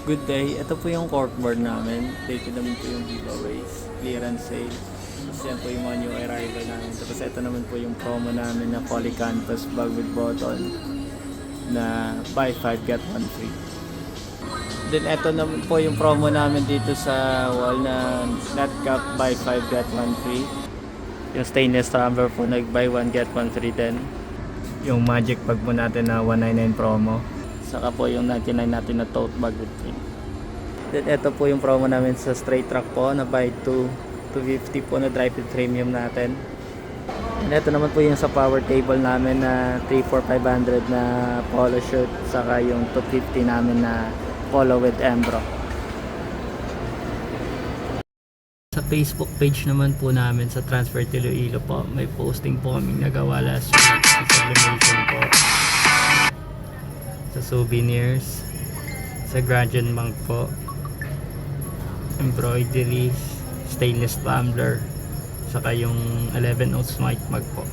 Good day, ito po yung corkboard namin. Dito naman po yung giveaways, clearance sale. Tapos yan po yung mga new arrival namin. Tapos ito naman po yung promo namin na poly canvas bag with button na buy 5 get 1 free. Then ito naman po yung promo namin dito sa wall na net cap buy 5 get 1 free. Yung stainless tumbler po nag buy 1 get 1 free din. Yung magic bag po natin na 199 promo. Saka po yung 99 natin na tote bag with free. Then ito po yung promo namin sa straight track po na buy 2 250 po na dry fit premium natin. And ito naman po yung sa power table namin na 34500 na polo shirt, saka yung 250 namin na polo with Embro. Sa Facebook page naman po namin sa Transfer to Iloilo po, may posting po kaming nagawa last week sa sublimation po, sa souvenirs, sa Graduate Monk po, embroidery, stainless tumbler, saka yung 11 ounce mic mug po.